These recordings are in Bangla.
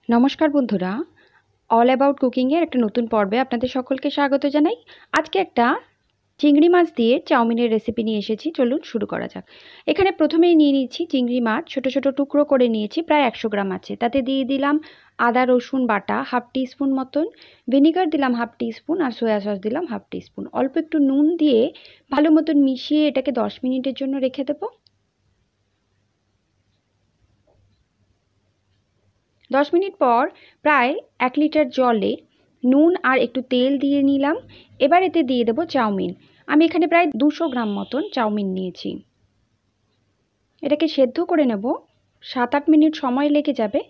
নমস্কার বন্ধুরা, অল অ্যাবাউট কুকিংয়ের একটা নতুন পর্বে আপনাদের সকলকে স্বাগত জানাই। আজকে একটা চিংড়ি মাছ দিয়ে চাউমিনের রেসিপি নিয়ে এসেছি। চলুন শুরু করা যাক। এখানে প্রথমেই নিয়ে নিচ্ছি চিংড়ি মাছ, ছোট ছোট টুকরো করে নিয়েছি, প্রায় 100 গ্রাম আছে। তাতে দিয়ে দিলাম আদা রসুন বাটা হাফ টিস্পুন মতন, ভিনিগার দিলাম হাফ টিস্পুন, আর সয়া সস দিলাম হাফ টিস্পুন। অল্প একটু নুন দিয়ে ভালো মতন মিশিয়ে এটাকে 10 মিনিটের জন্য রেখে দেবো। 10 মিনিট পর প্রায় 1 লিটার জলে নুন আর একটু তেল দিয়ে নিলাম। এবার এতে দিয়ে দেবো চাউমিন। আমি এখানে প্রায় 200 গ্রাম মতন চাউমিন নিয়েছি। এটাকে সেদ্ধ করে নেব, 7-8 মিনিট সময় লেগে যাবে।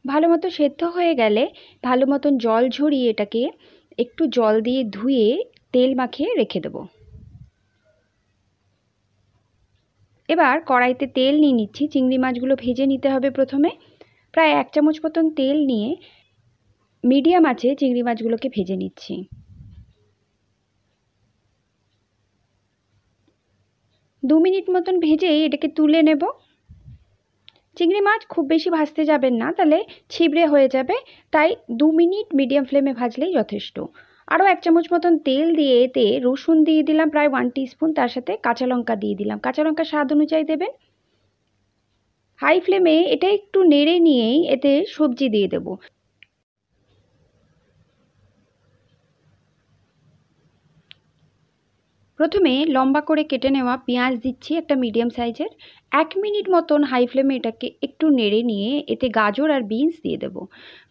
ভালো মতো সেদ্ধ হয়ে গেলে ভালো মতন জল ঝরিয়ে এটাকে একটু জল দিয়ে ধুয়ে তেল মাখিয়ে রেখে দেবো। এবার কড়াইতে তেল নিয়ে নিচ্ছি। চিংড়ি মাছগুলো ভেজে নিতে হবে। প্রথমে প্রায় 1 চামচ মতন তেল নিয়ে মিডিয়াম আঁচে চিংড়ি মাছগুলোকে ভেজে নিচ্ছি। দু মিনিট মতন ভেজেই এটাকে তুলে নেব। চিংড়ি মাছ খুব বেশি ভাজতে যাবেন না, তাহলে ছিবড়ে হয়ে যাবে। তাই 2 মিনিট মিডিয়াম ফ্লেমে ভাজলেই যথেষ্ট। আরও 1 চামচ মতন তেল দিয়ে এতে রসুন দিয়ে দিলাম প্রায় 1 টিস্পুন, তার সাথে কাঁচা লঙ্কা দিয়ে দিলাম। কাঁচা লঙ্কা স্বাদ অনুযায়ী দেবেন। হাই ফ্লেমে এটা একটু নেড়ে নিয়েই এতে সবজি দিয়ে দেব। প্রথমে লম্বা করে কেটে নেওয়া পেঁয়াজ দিচ্ছি একটা মিডিয়াম সাইজের। 1 মিনিট মতন হাই ফ্লেমে এটাকে একটু নেড়ে নিয়ে এতে গাজর আর বিনস দিয়ে দেব।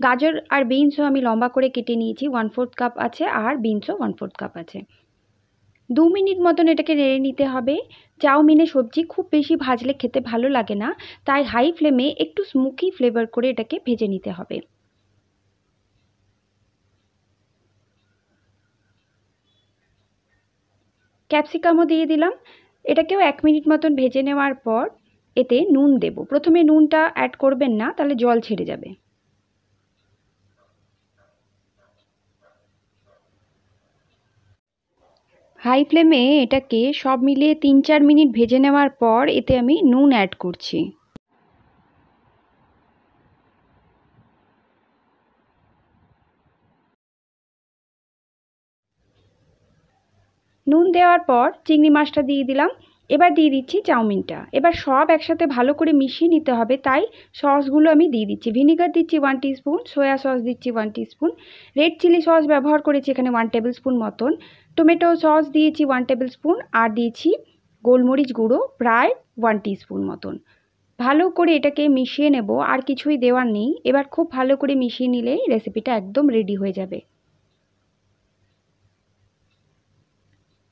গাজর আর বিনসও আমি লম্বা করে কেটে নিয়েছি, 1/4 কাপ আছে, আর বিনসও 1/4 কাপ আছে। 2 মিনিট মতন এটাকে নেড়ে নিতে হবে। চাউমিনে সবজি খুব বেশি ভাজলে খেতে ভালো লাগে না, তাই হাই ফ্লেমে একটু স্মোকি ফ্লেভার করে এটাকে ভেজে নিতে হবে। ক্যাপসিকামও দিয়ে দিলাম। এটাকেও 1 মিনিট মতন ভেজে নেওয়ার পর এতে নুন দেব। প্রথমে নুনটা অ্যাড করবেন না, তাহলে জল ছেড়ে যাবে। হাই ফ্লেমে এটাকে সব মিলিয়ে 3-4 মিনিট ভেজে নেওয়ার পর এতে আমি নুন অ্যাড করছি। নুন দেওয়ার পর চিংড়ি মাছটা দিয়ে দিলাম। এবার দিয়ে দিচ্ছি চাউমিনটা। এবার সব একসাথে ভালো করে মিশিয়ে নিতে হবে, তাই সসগুলো আমি দিয়ে দিচ্ছি। ভিনিগার দিচ্ছি 1 টিস্পুন, সয়া সস দিচ্ছি 1 টিস্পুন, রেড চিলি সস ব্যবহার করেছি এখানে 1 টেবিল স্পুন মতন, টমেটো সস দিয়েছি 1 টেবিল স্পুন, আর দিয়েছি গোলমরিচ গুঁড়ো প্রায় 1 টিস্পুন মতন। ভালো করে এটাকে মিশিয়ে নেব, আর কিছুই দেওয়ার নেই। এবার খুব ভালো করে মিশিয়ে নিলেই রেসিপিটা একদম রেডি হয়ে যাবে।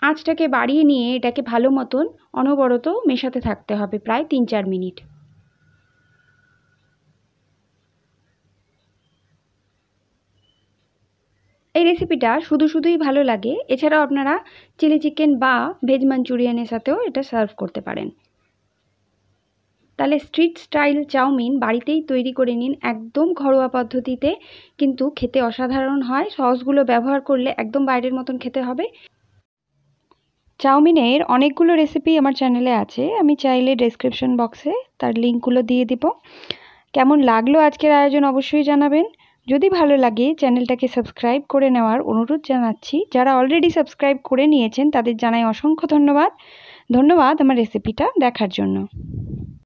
আঁচটাকে বাড়িয়ে নিয়ে এটাকে ভালো মতন অনবরত মেশাতে থাকতে হবে প্রায় 3-4 মিনিট। এই রেসিপিটা শুধুই ভালো লাগে। এছাড়াও আপনারা চিলি চিকেন বা ভেজ মাঞ্চুরিয়ানের সাথেও এটা সার্ভ করতে পারেন। তাহলে স্ট্রিট স্টাইল চাউমিন বাড়িতেই তৈরি করে নিন, একদম ঘরোয়া পদ্ধতিতে, কিন্তু খেতে অসাধারণ হয়। সসগুলো ব্যবহার করলে একদম বাইরের মতন খেতে হবে। চাউমিনের অনেকগুলো রেসিপি আমার চ্যানেলে আছে, আমি চাইলে ডেসক্রিপশন বক্সে তার লিঙ্কগুলো দিয়ে দিব। কেমন লাগলো আজকের আয়োজন অবশ্যই জানাবেন। যদি ভালো লাগে চ্যানেলটাকে সাবস্ক্রাইব করে নেওয়ার অনুরোধ জানাচ্ছি। যারা অলরেডি সাবস্ক্রাইব করে নিয়েছেন তাদের জানাই অসংখ্য ধন্যবাদ। ধন্যবাদ আমার রেসিপিটা দেখার জন্য।